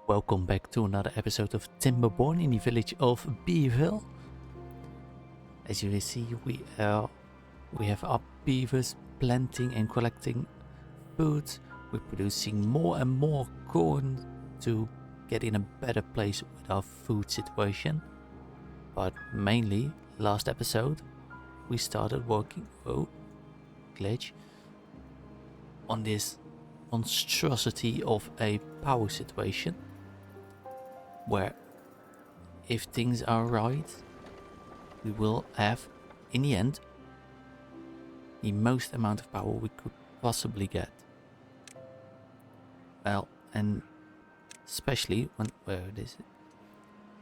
Welcome back to another episode of Timberborn in the village of Beaville. As you can see, we have our beavers planting and collecting food. We're producing more and more corn to get in a better place with our food situation. But mainly, last episode, we started working on this monstrosity of a power situation, where if things are right, we will have, in the end, the most amount of power we could possibly get. Well, and especially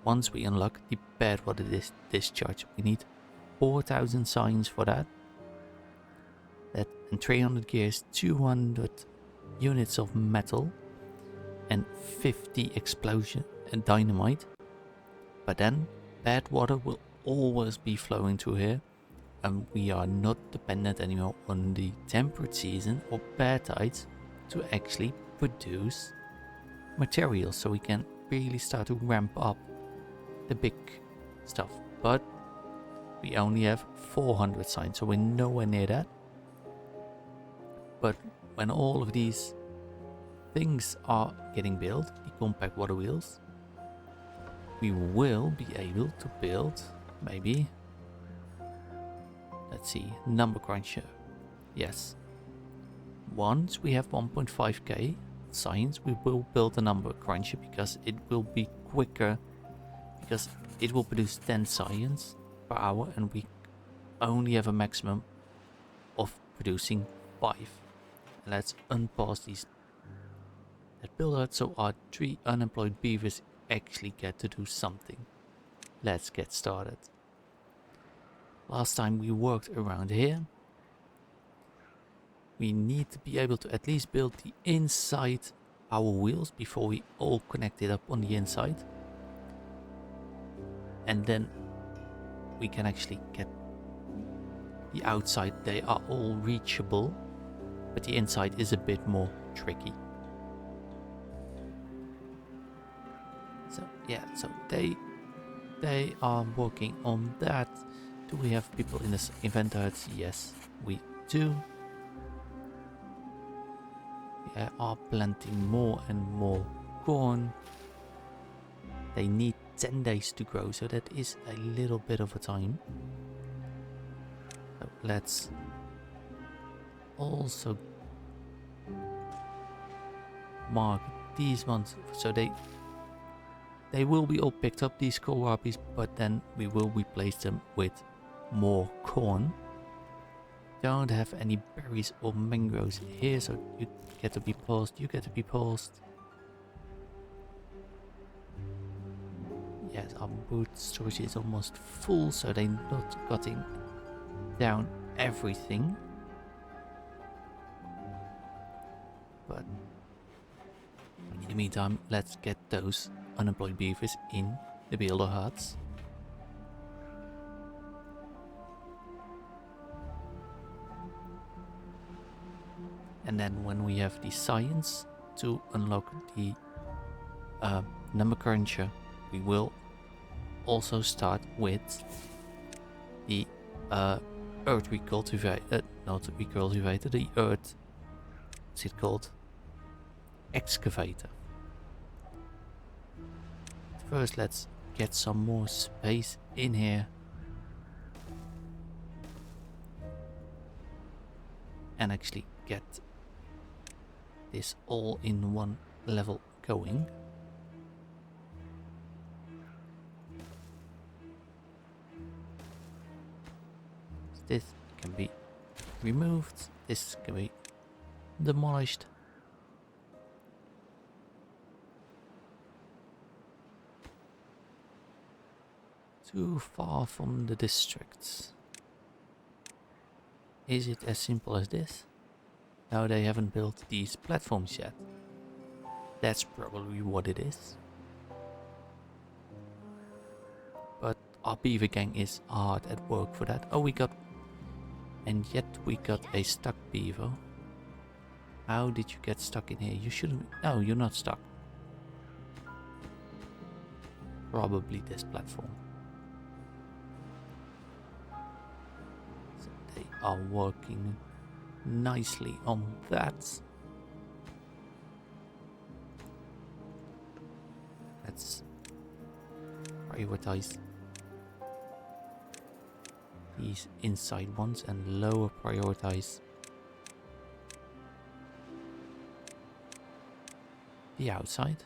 once we unlock the bad water discharge, we need 4,000 signs for that. And 300 gears, 200 units of metal, and 50 explosion and dynamite. But then bad water will always be flowing through here, and we are not dependent anymore on the temperate season or bad tides to actually produce materials, so we can really start to ramp up the big stuff. But we only have 400 signs, so we're nowhere near that. But when all of these things are getting built, the compact water wheels, we will be able to build maybe, let's see, number cruncher. Yes, once we have 1.5k signs, we will build a number cruncher, because it will be quicker, because it will produce 10 science per hour, and we only have a maximum of producing 5. Let's unpause these that build out, so our 3 unemployed beavers actually get to do something. Let's get started. Last time we worked around here. We need to be able to at least build the inside power wheels before we all connect it up on the inside. And then we can actually get the outside. They are all reachable, but the inside is a bit more tricky. So yeah, so they are working on that. Do we have people in this event huts? Yes, we do. We are planting more and more corn. They need 10 days to grow, so that is a little bit of a time. So let's also mark these ones, so they will be all picked up, these kohlrabis, but then we will replace them with more corn. Don't have any berries or mangroves here, so you get to be paused, you get to be paused. Yes, our wood storage is almost full, so they're not cutting down everything. But in the meantime, let's get those unemployed beavers in the builder huts. And then when we have the science to unlock the number cruncher, we will also start with the earth recultivator, not recultivator, the earth, what's it called? Excavator. First, let's get some more space in here. And actually get this all in one level going. This can be removed. This can be demolished. Too far from the districts. Is it as simple as this? No, they haven't built these platforms yet. That's probably what it is. But our beaver gang is hard at work for that. Oh, and yet we got a stuck beaver. How did you get stuck in here? You shouldn't... No, you're not stuck. probably this platform. So they are working nicely on that. Let's prioritize these inside ones and lower prioritize the outside.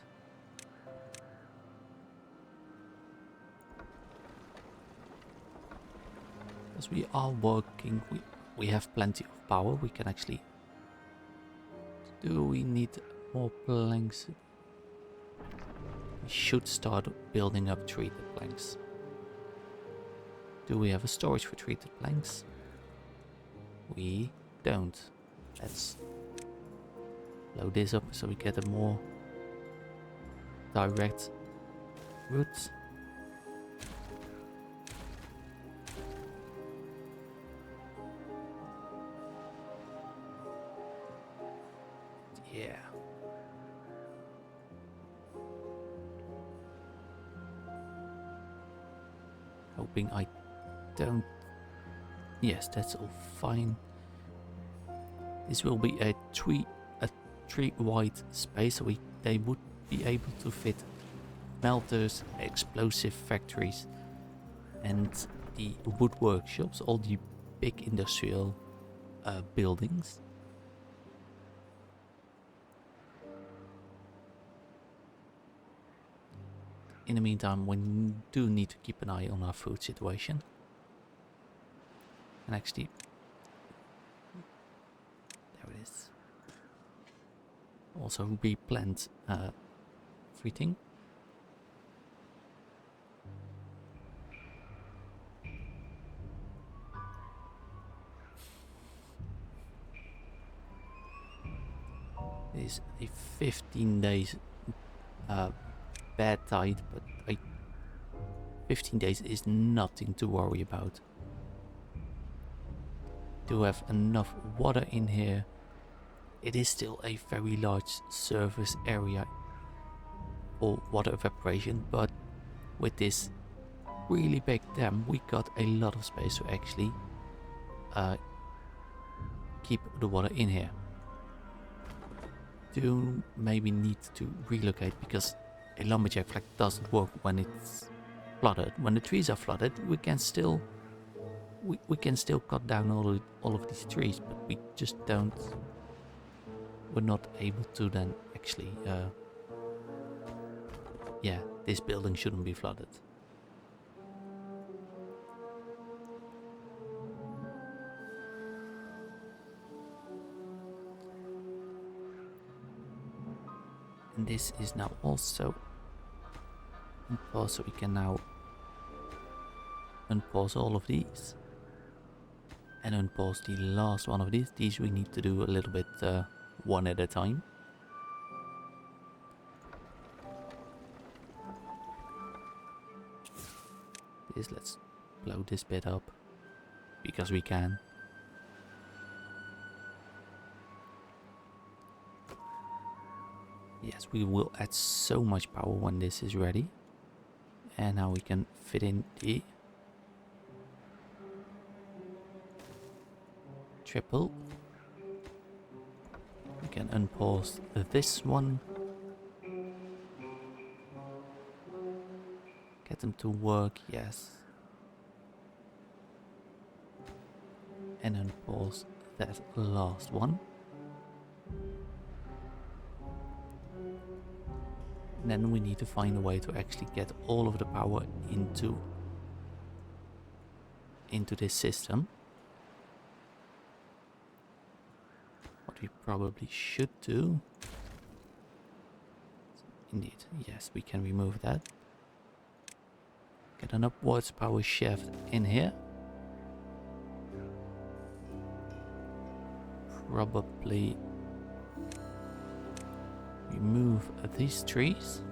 As we are working, we have plenty of power. We can actually... Do we need more planks? We should start building up treated planks. Do we have a storage for treated planks? We don't. Let's load this up so we get a more direct route. Yeah. Hoping I don't... Yes, that's all fine. This will be a tree wide space, so they would be able to fit melters, explosive factories, and the wood workshops, all the big industrial buildings. In the meantime, we do need to keep an eye on our food situation. And actually, there it is. Also replant everything. It is a 15 days bad tide, but 15 days is nothing to worry about. Do have enough water in here. It is still a very large surface area for water evaporation, but with this really big dam we got a lot of space to actually keep the water in here. Do maybe need to relocate because a lumberjack flag doesn't work when it's flooded. When the trees are flooded, we can still cut down all of these trees, but we just don't. We're not able to then actually. Yeah, this building shouldn't be flooded. And this is now also unpaused, so we can now unpause all of these and unpause the last one of these. These we need to do a little bit one at a time. Let's blow this bit up because we can. Yes, we will add so much power when this is ready. And now we can fit in the triple. We can unpause this one. Get them to work, yes. And unpause that last one. And then we need to find a way to actually get all of the power into this system. What we probably should do. Indeed, yes, we can remove that. Get an upwards power shaft in here. Probably remove these trees.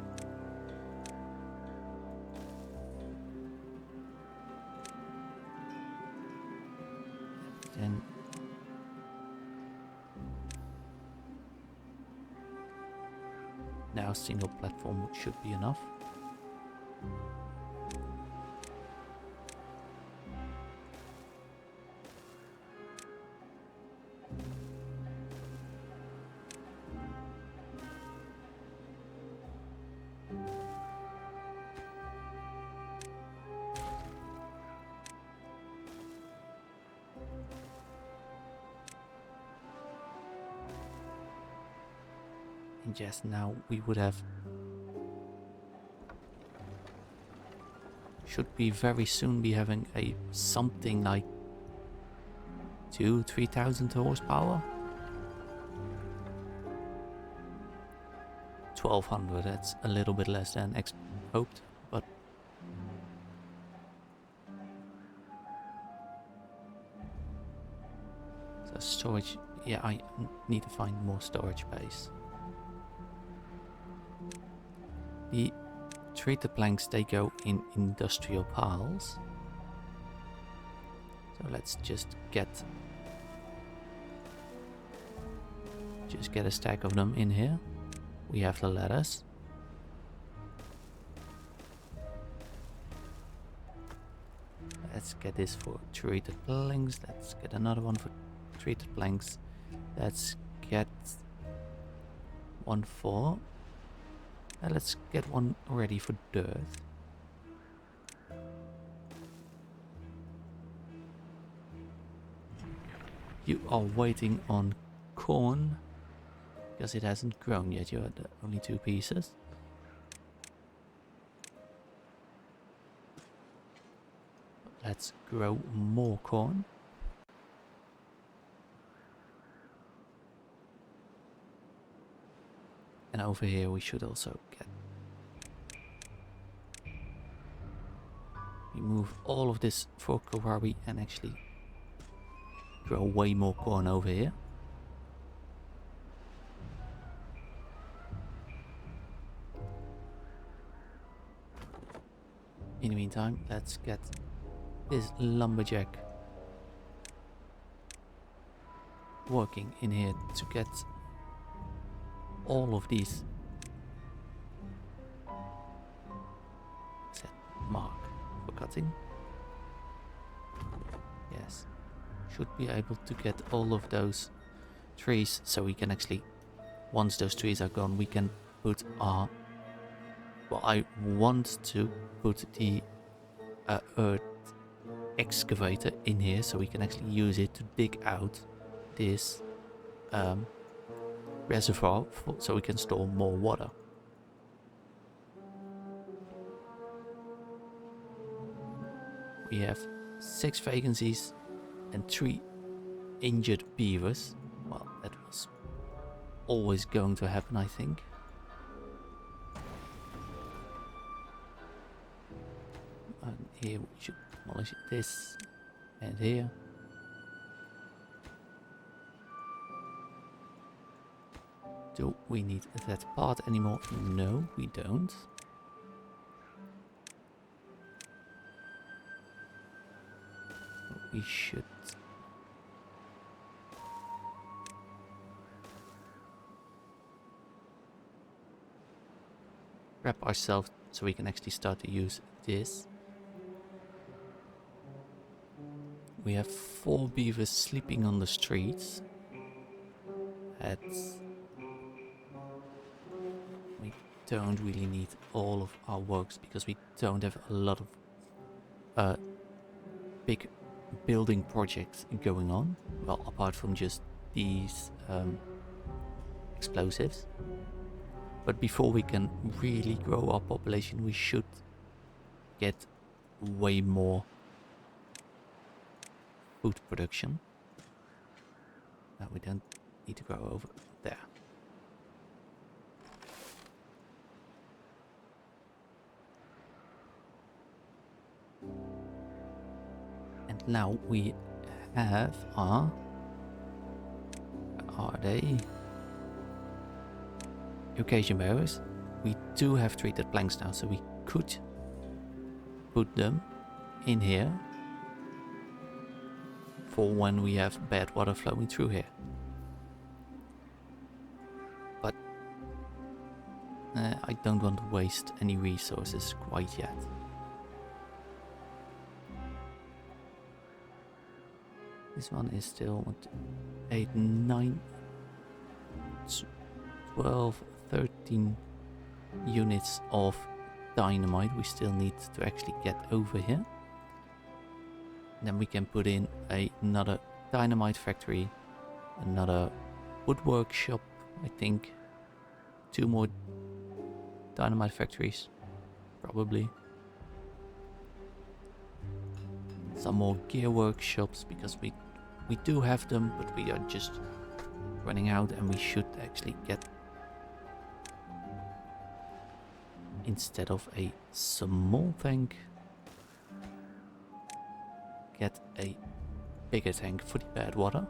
Then now a single platform should be enough. And yes, now we would have... Should be very soon be having a something like 2,000-3,000 horsepower. 1,200, that's a little bit less than hoped, but so storage, yeah, I need to find more storage space. The treated planks, they go in industrial piles. So let's just get a stack of them in here. We have the ladders. Let's get this for treated planks. Let's get another one for treated planks. Let's get one for... let's get one ready for dirt. You are waiting on corn because it hasn't grown yet. You had only 2 pieces. Let's grow more corn. And over here we should also get... remove all of this for kohlrabi and actually grow way more corn over here. In the meantime, let's get this lumberjack working in here to get all of these set mark for cutting. Yes, should be able to get all of those trees, so we can actually, once those trees are gone, we can put our... well, I want to put the earth excavator in here, so we can actually use it to dig out this reservoir so we can store more water. We have 6 vacancies and 3 injured beavers. Well, that was always going to happen, I think. And here we should demolish this, and here. Do we need that part anymore? No, we don't. We should... wrap ourselves so we can actually start to use this. We have 4 beavers sleeping on the streets. We don't really need all of our works because we don't have a lot of big building projects going on. Well, apart from just these explosives. But before we can really grow our population, we should get way more food production. Now we don't need to go over there. And now we have our... are they? Occasion bearers. We do have treated planks now, so we could put them in here for when we have bad water flowing through here. But I don't want to waste any resources quite yet. This one is still 8, 9, 12, 13 units of dynamite we still need to actually get over here. And then we can put in another dynamite factory, another woodwork shop, I think. 2 more dynamite factories, probably. Some more gear workshops, because we do have them, but we are just running out, and we should actually get, instead of a small tank, get a bigger tank for the bad water.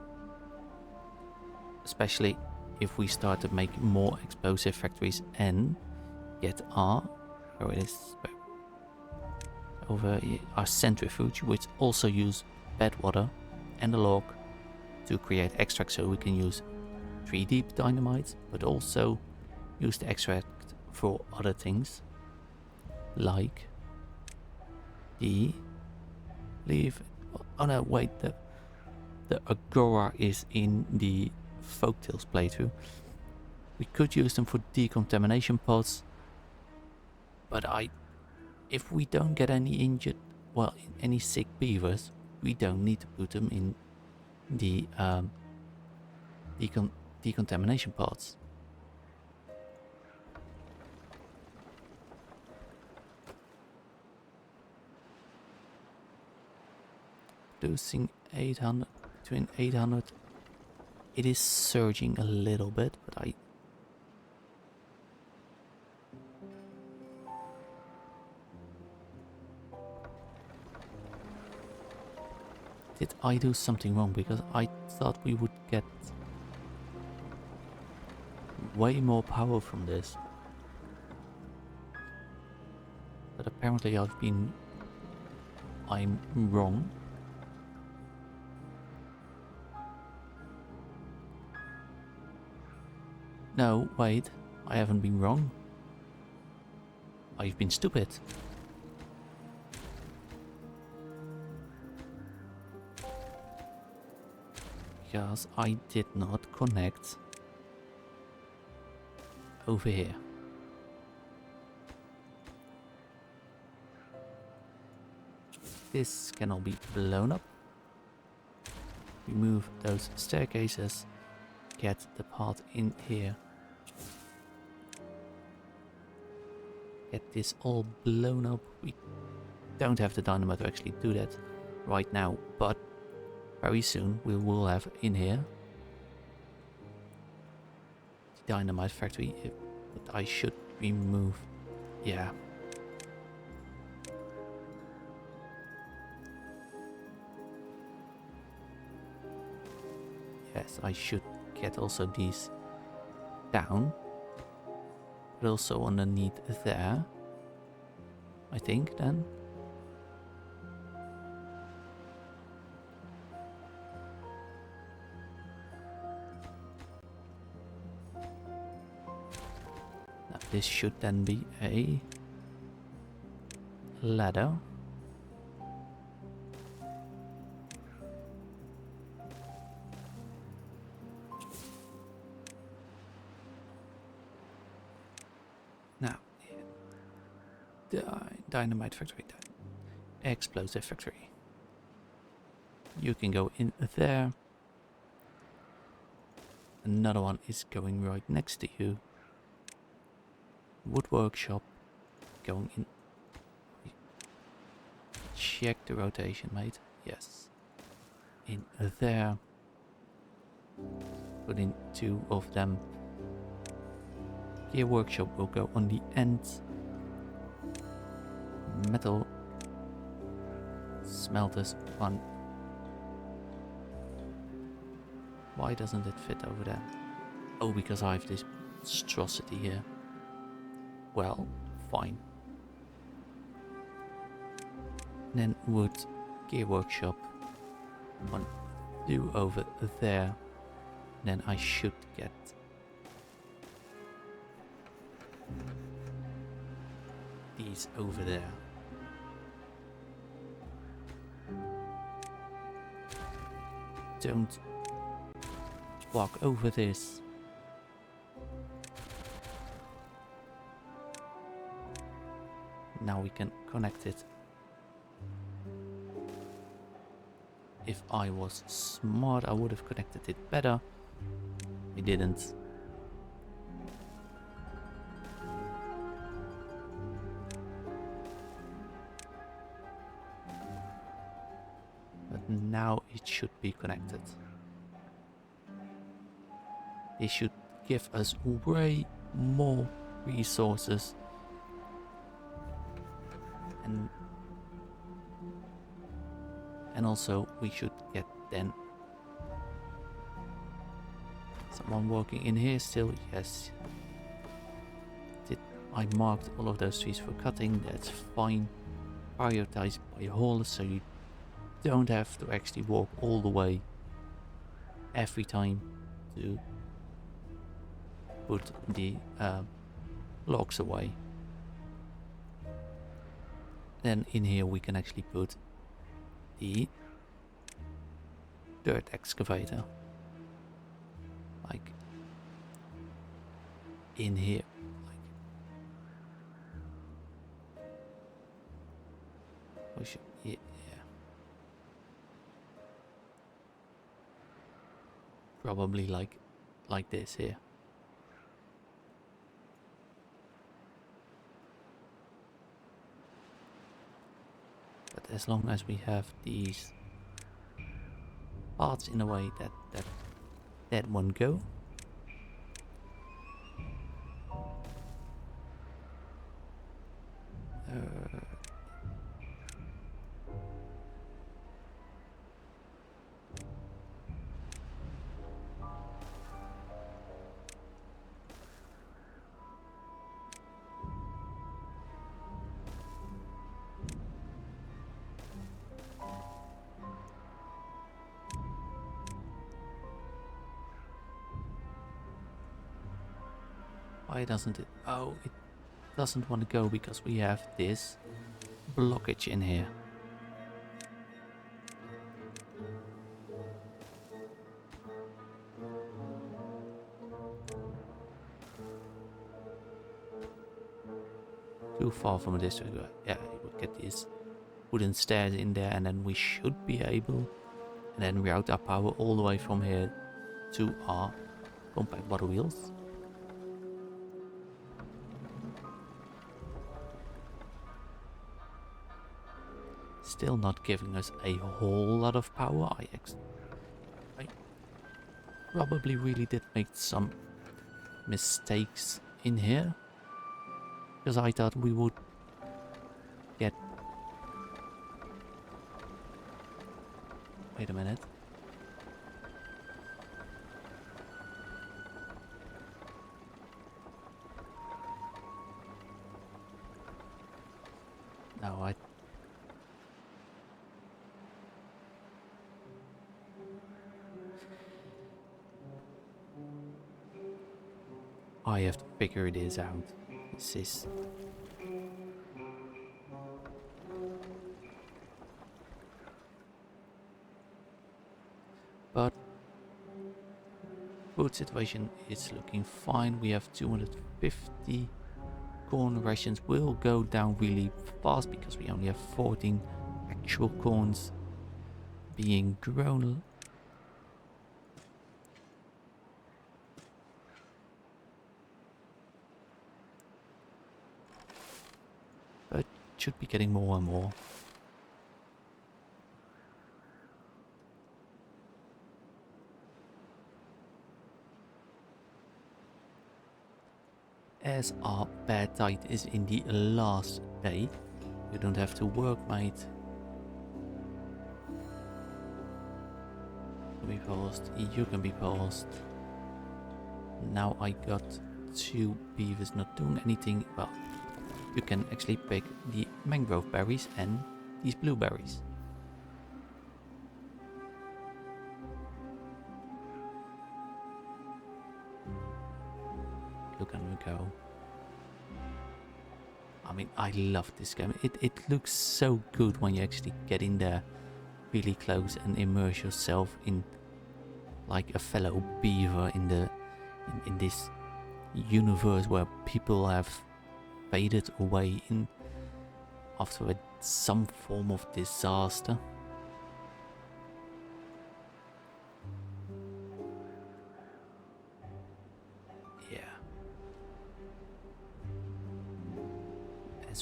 Especially if we start to make more explosive factories and get where it is, over here, our centrifuge, which also use bad water and a log to create extract, so we can use 3D dynamite, but also use the extract for other things, like the oh no, wait, the Agora is in the Folktales playthrough. We could use them for decontamination pods, but if we don't get any injured, well, any sick beavers, we don't need to put them in the decontamination pods. Producing 800, between 800. It is surging a little bit, but did I do something wrong? Because I thought we would get way more power from this. But apparently I'm wrong. No, wait, I haven't been wrong. I've been stupid. Because I did not connect over here. This can all be blown up. Remove those staircases. Get the path in here. Get this all blown up. We don't have the dynamite to actually do that right now, but very soon we will have in here the dynamite factory. But I should remove, yeah. Yes, I should get also these down, but also underneath there, I think then. Now this should then be a ladder. Now, dynamite factory, explosive factory. You can go in there. Another one is going right next to you. Wood workshop going in. Check the rotation, mate. Yes. In there. Put in 2 of them. Gear workshop will go on the end. Metal smelters 1. Why doesn't it fit over there? Oh, because I have this monstrosity here. Well, fine. Then wood gear workshop 1, 2 over there. Then I should get these over there. Don't walk over this. Now we can connect it. If I was smart, I would have connected it better. I didn't. and now it should be connected. This should give us way more resources, and also we should get then someone working in here still. Yes, I marked all of those trees for cutting. That's fine. Prioritize by haulers so you don't have to actually walk all the way every time to put the logs away. Then in here we can actually put the dirt excavator, like in here, we should, yeah. Probably like this here. But as long as we have these parts in a way that won't go. Why doesn't it? Oh, it doesn't want to go because we have this blockage in here. Too far from a district. Yeah, we would get these wooden stairs in there, and then we should be able, and then route our power all the way from here to our compact water wheels. Still not giving us a whole lot of power. I probably really did make some mistakes in here, because I thought we would get... Wait a minute. No, I have to figure this out. This is... But food situation is looking fine. We have 250 corn rations. Will go down really fast because we only have 14 actual corns being grown. But should be getting more and more. As our bad tide is in the last day, you don't have to work, mate. You can be paused. You can be paused. Now I got 2 beavers not doing anything. Well, you can actually pick the mangrove berries and these blueberries. Look at me go. I mean, I love this game. It looks so good when you actually get in there really close and immerse yourself in like a fellow beaver in this universe where people have faded away in after some form of disaster.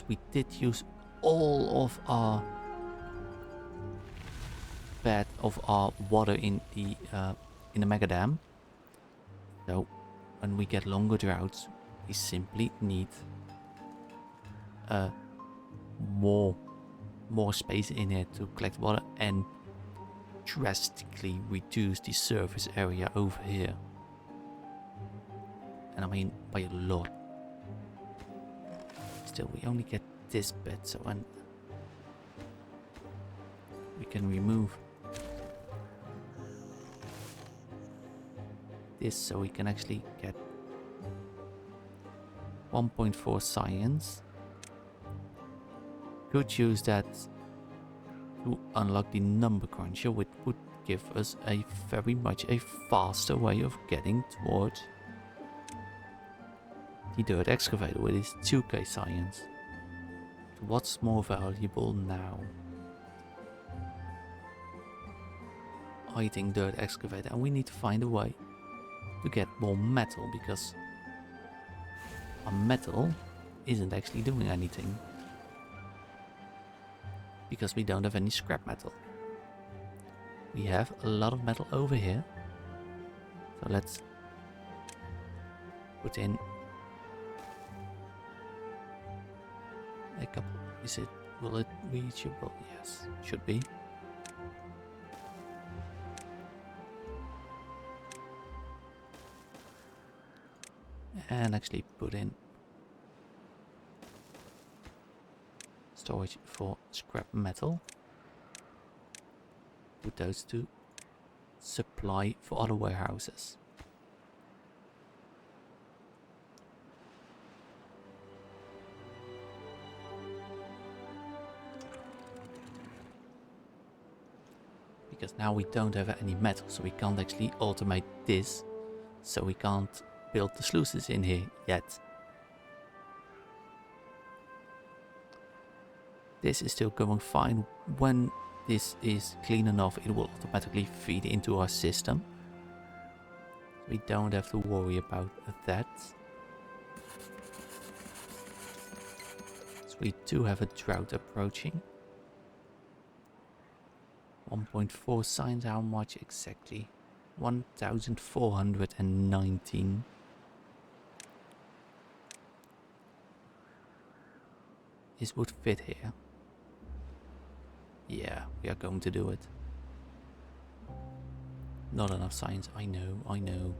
We did use all of our bed of our water in the mega dam. So when we get longer droughts, we simply need more space in here to collect water and drastically reduce the surface area over here. And I mean by a lot. Still, we only get this bit, so when we can remove this, so we can actually get 1.4 science. Could use that to unlock the number cruncher, which would give us a very much a faster way of getting towards the dirt excavator with its 2k science. So what's more valuable now? I think dirt excavator, and we need to find a way to get more metal, because our metal isn't actually doing anything, because we don't have any scrap metal. We have a lot of metal over here, so let's put in a couple. Will it reachable? Yes, should be. And actually put in storage for scrap metal. Put those to supply for other warehouses. Because now we don't have any metal, so we can't actually automate this, so we can't build the sluices in here yet. This is still going fine. When this is clean enough, it will automatically feed into our system. We don't have to worry about that. So we do have a drought approaching. 1.4 signs, how much exactly? 1,419. This would fit here. Yeah, we are going to do it. Not enough science, I know.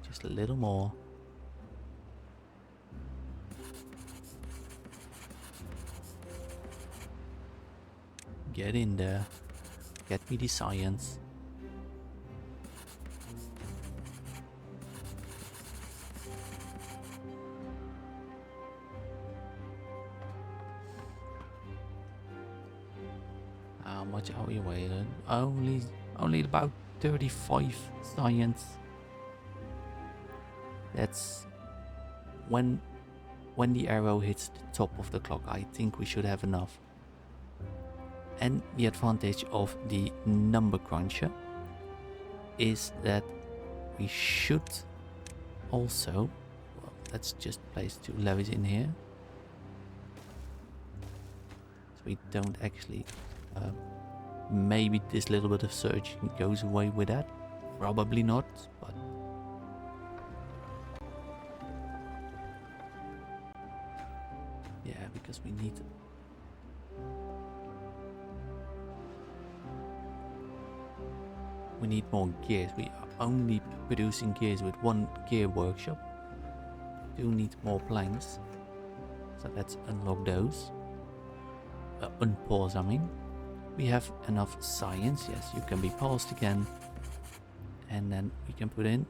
Just a little more. Get in there. Get me the science. How much are we waiting? Only about 35 science. That's when the arrow hits the top of the clock. I think we should have enough. And the advantage of the number cruncher is that we should also, well, let's just place 2 levies in here, so we don't actually maybe this little bit of surge goes away with that, probably not, but yeah, because we need more gears. We are only producing gears with 1 gear workshop. Do need more planks, so let's unlock those. Unpause, I mean. We have enough science. Yes, you can be paused again, and then we can put in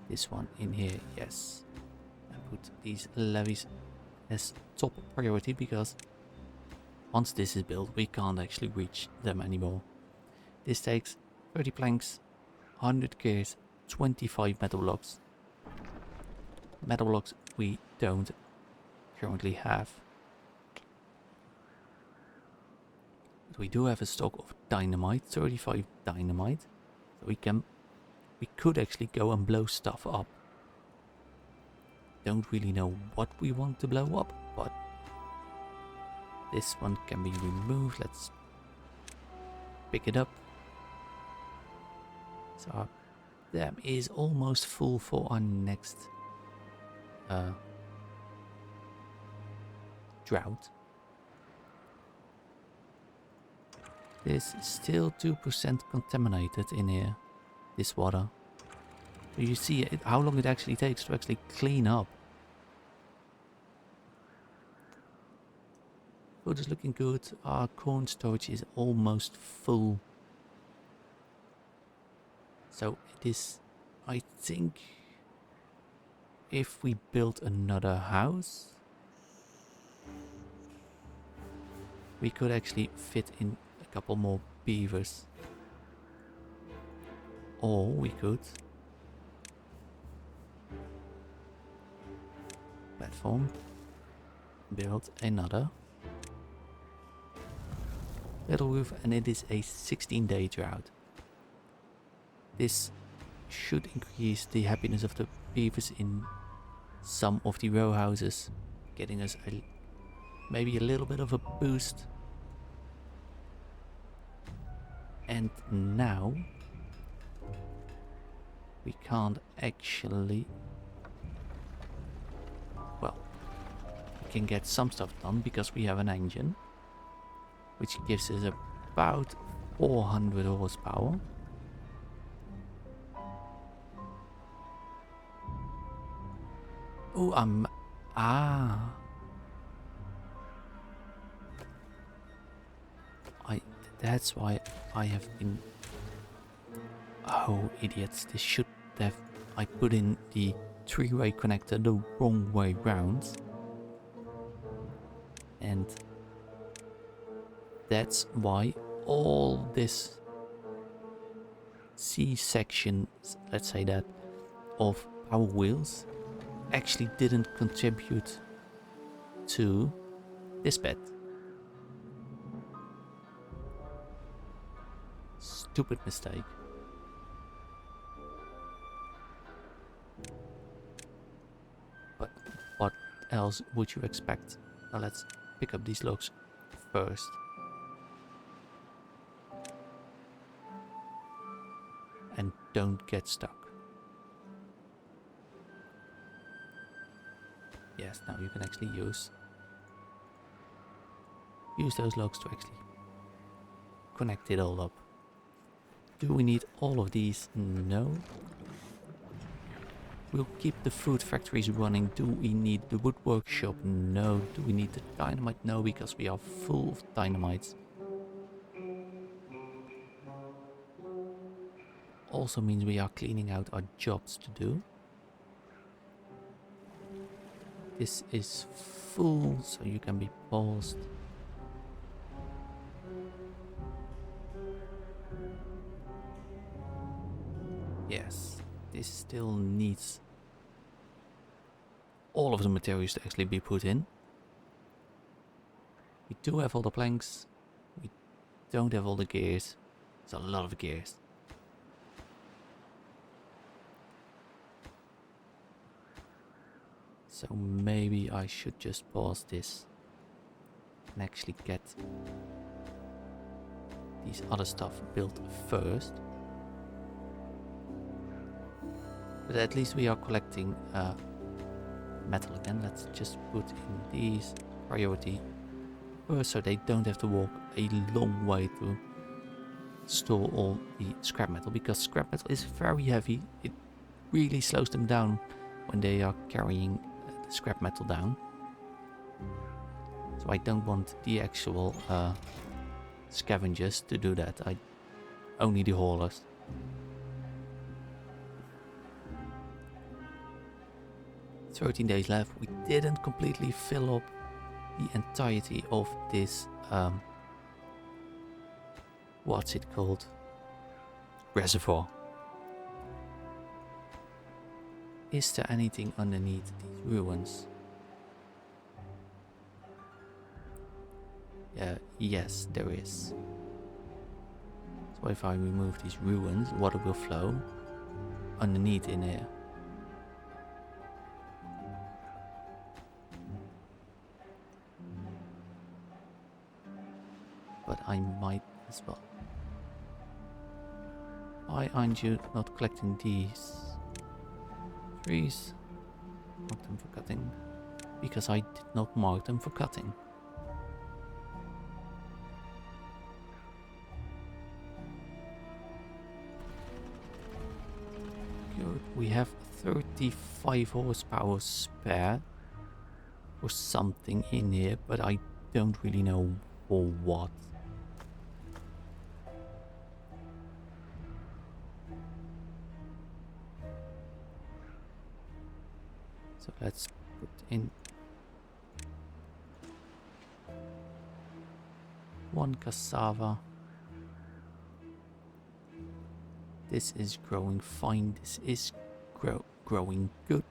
this one in here. Yes, and put these levies as top priority, because once this is built, we can't actually reach them anymore. This takes 30 planks, 100 gears, 25 metal blocks. Metal blocks we don't currently have. But we do have a stock of dynamite, 35 dynamite. So we could actually go and blow stuff up. Don't really know what we want to blow up, but This one can be removed. Let's pick it up. So our dam is almost full for our next drought. This is still 2% contaminated in here, this water. So you see how long it actually takes to actually clean up. Food is looking good. Our corn storage is almost full. So it is, I think, if we build another house, we could actually fit in a couple more beavers. Or we could platform, build another little roof, and it is a 16-day drought. This should increase the happiness of the beavers in some of the row houses, getting us maybe a little bit of a boost. And now we can't actually, well, we can get some stuff done because we have an engine, which gives us about 400 horsepower. Oh, that's why I have been, oh idiots, this should have, I put in the three-way connector the wrong way round. And that's why all this C-sections, let's say that, of power wheels actually didn't contribute to this bed. Stupid mistake. But what else would you expect? Now let's pick up these logs first. And don't get stuck. Yes, now you can actually use those logs to actually connect it all up. Do we need all of these? No. We'll keep the food factories running. Do we need the wood workshop? No. Do we need the dynamite? No, because we are full of dynamites. Also means we are cleaning out our jobs to do. This is full, so you can be paused. Yes, this still needs all of the materials to actually be put in. We do have all the planks. We don't have all the gears. There's a lot of gears. So maybe I should just pause this and actually get these other stuff built first. But at least we are collecting metal again. Let's just put in these priority first so they don't have to walk a long way to store all the scrap metal, because scrap metal is very heavy. It really slows them down when they are carrying the scrap metal down. So I don't want the actual scavengers to do that. Only the haulers. "13 days left." We didn't completely fill up the entirety of this what's it called? Reservoir. Is there anything underneath these ruins? Yes, there is. So if I remove these ruins, water will flow underneath in here. I might as well. Why aren't you not collecting these trees? Mark them for cutting. Because I did not mark them for cutting. Good. We have 35 horsepower spare for something in here, but I don't really know for what. So let's put in one cassava. This is growing fine. This is growing good.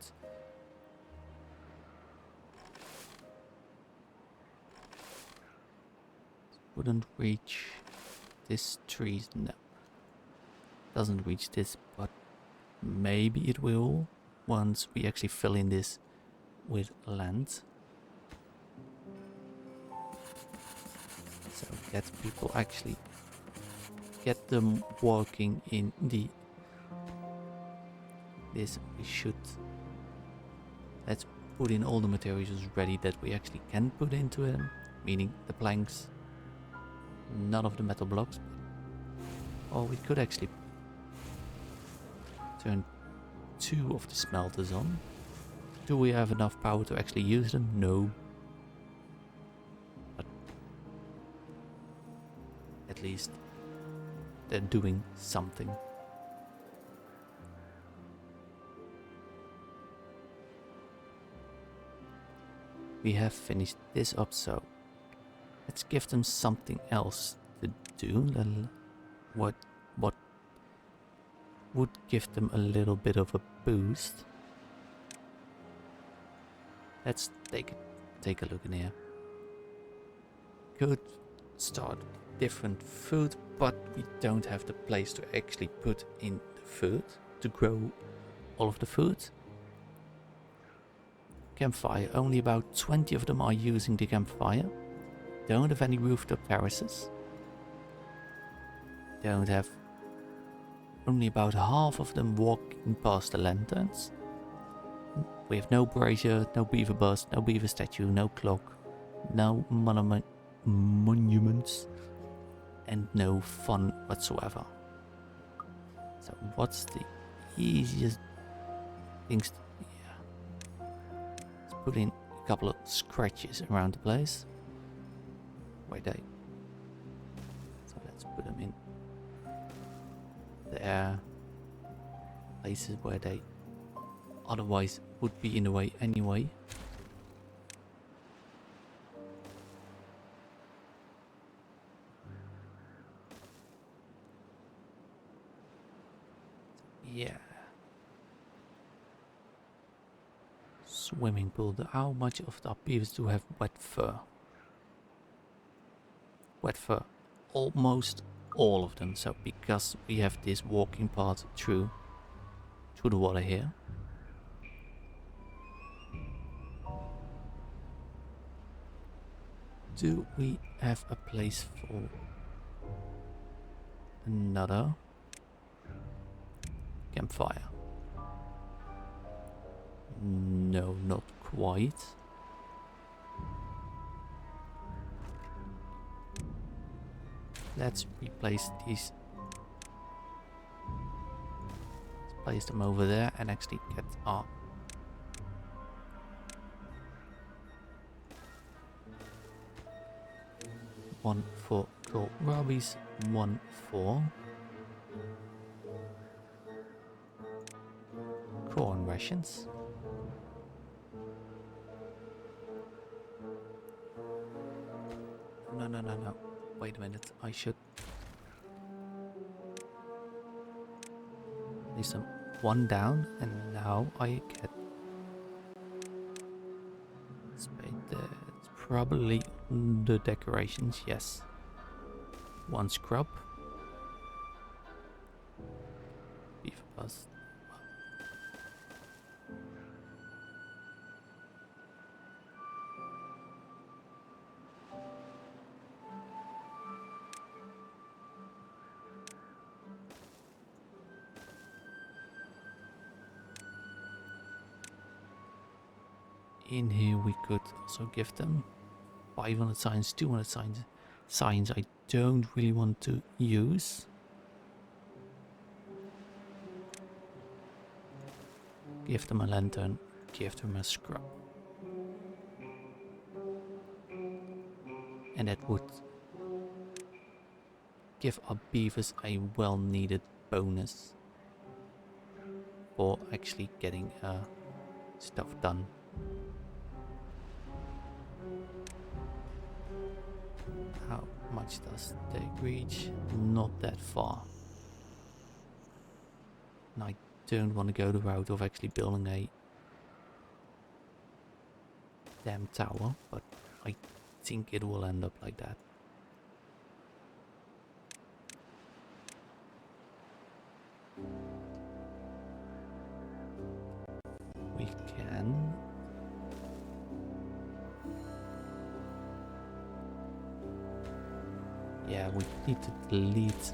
Wouldn't reach this tree. No. Doesn't reach this, but maybe it will once we actually fill in this with land. So get people actually get them working in this. We should, let's put in all the materials ready that we actually can put into them, meaning the planks, none of the metal blocks. Or we could actually turn 2 of the smelters on. Do we have enough power to actually use them? No. But at least they're doing something. We have finished this up, so let's give them something else to do. What would give them a little bit of a boost? Let's take a look in here. Could start different food, but we don't have the place to actually put in the food to grow all of the food. Campfire, only about 20 of them are using the campfire. Don't have any rooftop terraces. Don't have, only about half of them walking past the lanterns. We have no brazier, no beaver bust, no beaver statue, no clock, no monuments, and no fun whatsoever. So what's the easiest things to, let's put in a couple of scratches around the place. Where they, so let's put them in there, places where they otherwise would be in the way anyway. Yeah. Swimming pool. How much of the beavers do have wet fur? Wet fur. Almost all of them. So because we have this walking path through the water here. Do we have a place for another campfire? No, not quite. Let's replace these. Let's place them over there and actually get our one for kohlrabies, one for corn rations. No. Wait a minute. I should place them one down, and now I get spade. It's probably the decorations. Yes. One scrub. Beef bust. in here we could also give them 500 signs, 200 signs. Signs I don't really want to use. Give them a lantern, give them a scrub. And that would give our beavers a well-needed bonus for actually getting stuff done. How much does they reach? Not that far. And I don't want to go the route of actually building a damn tower, but I think it will end up like that. We can. Yeah, we need to delete.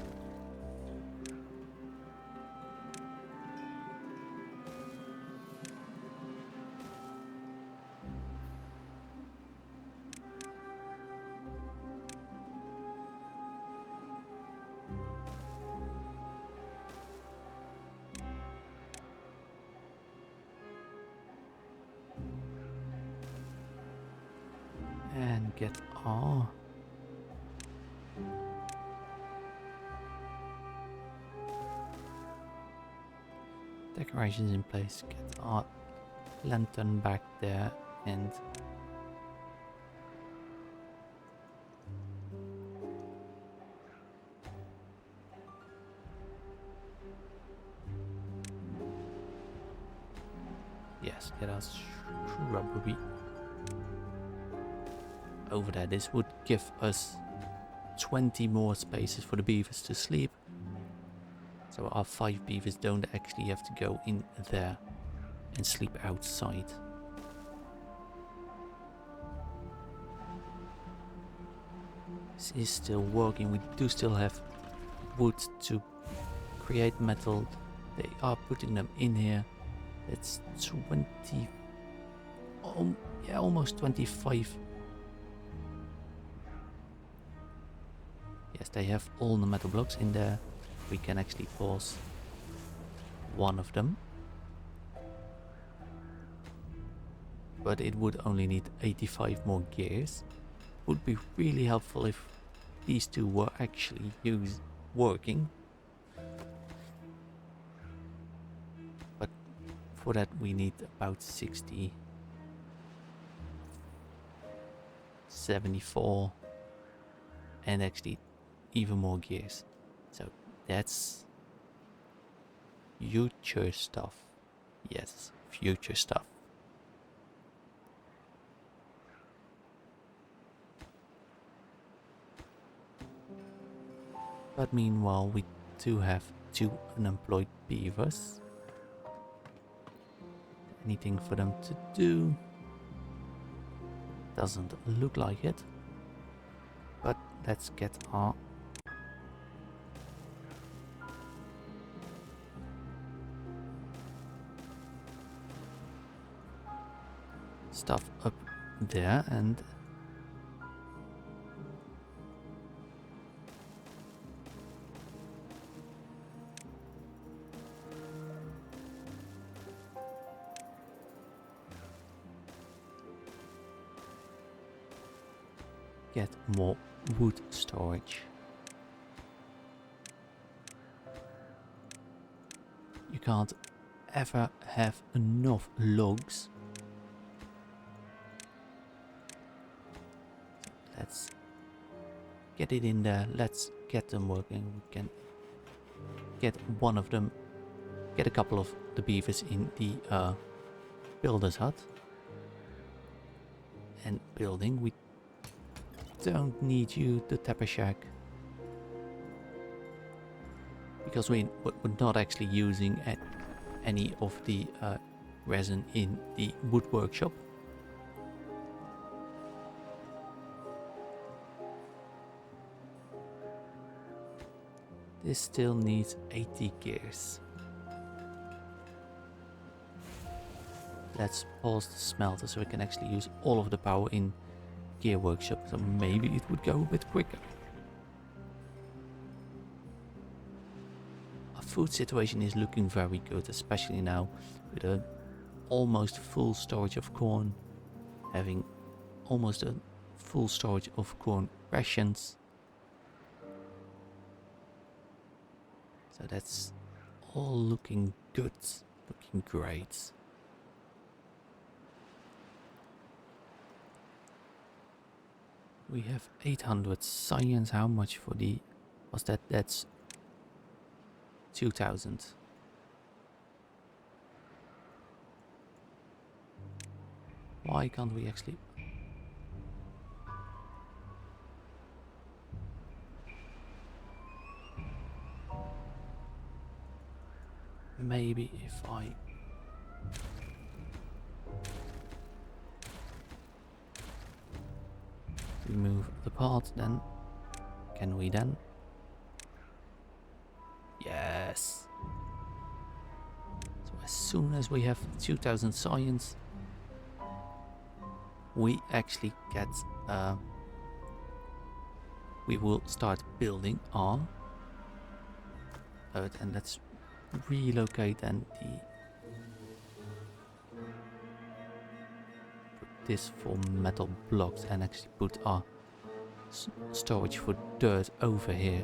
And get our decorations in place, get our lantern back there, and yes, get our shrubbery over there. This would give us 20 more spaces for the beavers to sleep. So our 5 beavers don't actually have to go in there and sleep outside. This is still working. We do still have wood to create metal. They are putting them in here. It's 20... yeah, almost 25. Yes, they have all the metal blocks in there. We can actually pause one of them. But it would only need 85 more gears. Would be really helpful if these two were actually working. But for that we need about 60, 74, and actually even more gears. So that's future stuff. Yes, future stuff. But meanwhile, we do have 2 unemployed beavers. Anything for them to do? Doesn't look like it. But let's get our stuff up there and get more wood storage. You can't ever have enough logs. Let's get it in there. Let's get them working. We can get one of them, get a couple of the beavers in the builder's hut and building. We don't need you, the tapper shack, because we're not actually using any of the resin in the wood workshop. This still needs 80 gears. let's pause the smelter so we can actually use all of the power in Gear Workshop. So maybe it would go a bit quicker. Our food situation is looking very good, especially now with a almost full storage of corn, having almost a full storage of corn rations. So that's all looking good, looking great. We have 800 science. How much for the... was that? That's 2000. Why can't we actually... maybe if I... remove the part, then can we then? Yes. So as soon as we have 2000 science, we actually get we will start building our and let's relocate and put this for metal blocks and actually put our storage for dirt over here.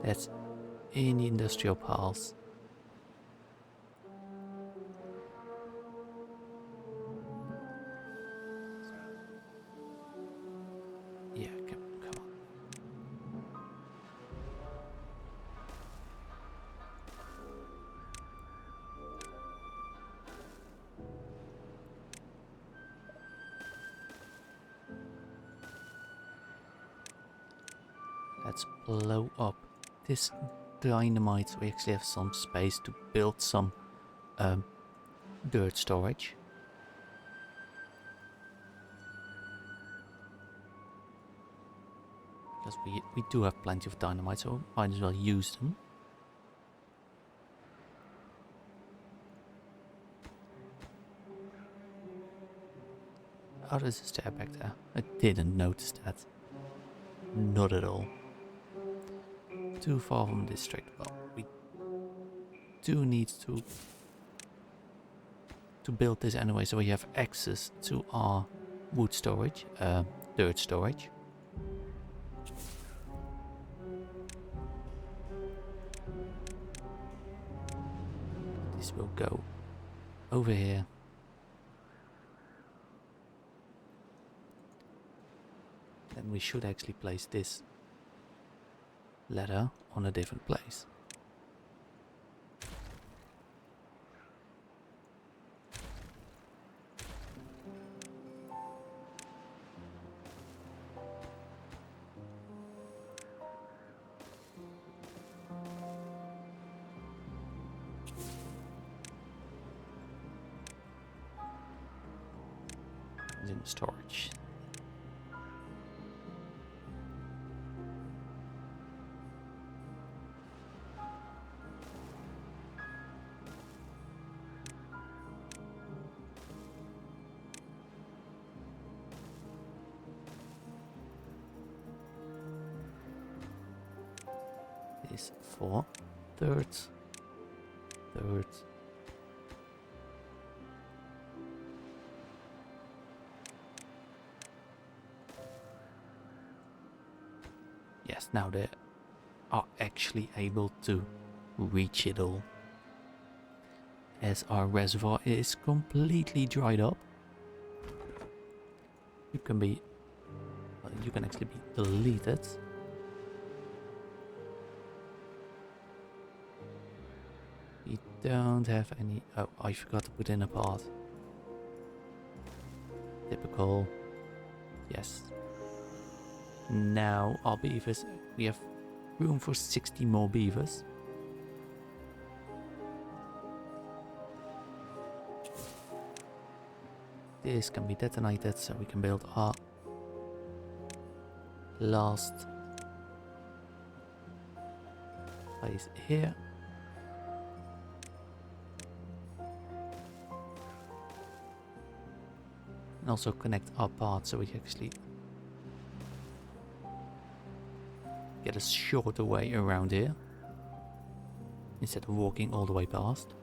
That's in the industrial piles. Yeah, come on. Let's blow up this dynamite so we actually have some space to build some dirt storage. Because we do have plenty of dynamite, so might as well use them. Oh, there's a stair back there. I didn't notice that. Not at all. Too far from the district. Well, we do need to build this anyway, so we have access to our wood storage, dirt storage. This will go over here. Then we should actually place this ladder on a different place. It's in storage. Is for third. Yes, now they are actually able to reach it all. As our reservoir is completely dried up. You can actually be deleted. We don't have any... oh, I forgot to put in a part. Typical. Yes. Now our beavers, we have room for 60 more beavers. This can be detonated so we can build our last place here. And also connect our path so we actually get a shorter way around here instead of walking all the way past.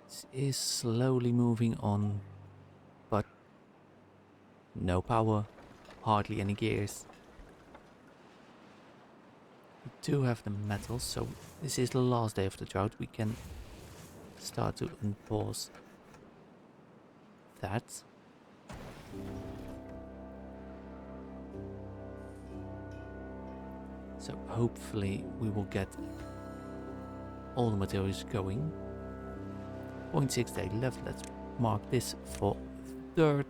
This is slowly moving on, but no power, hardly any gears. We do have the metal, so this is the last day of the drought. We can start to unpause that. So hopefully we will get all the materials going. 0.6 day left. Let's mark this for third.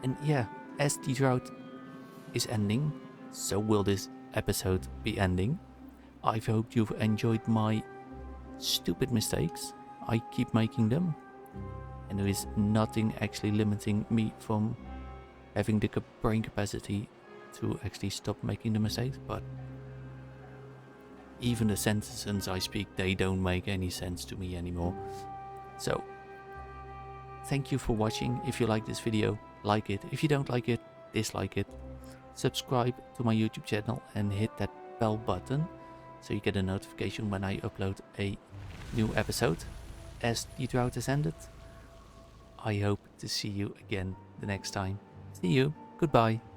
And yeah, as the drought is ending, so will this episode be ending. I've hoped you've enjoyed my stupid mistakes. I keep making them, and there is nothing actually limiting me from having the brain capacity to actually stop making the mistakes. But even the sentences I speak, they don't make any sense to me anymore. So thank you for watching. If you like this video, like it. If you don't like it, dislike it. Subscribe to my YouTube channel and hit that bell button so you get a notification when I upload a new episode. As the drought has ended, I hope to see you again the next time. See you. Goodbye.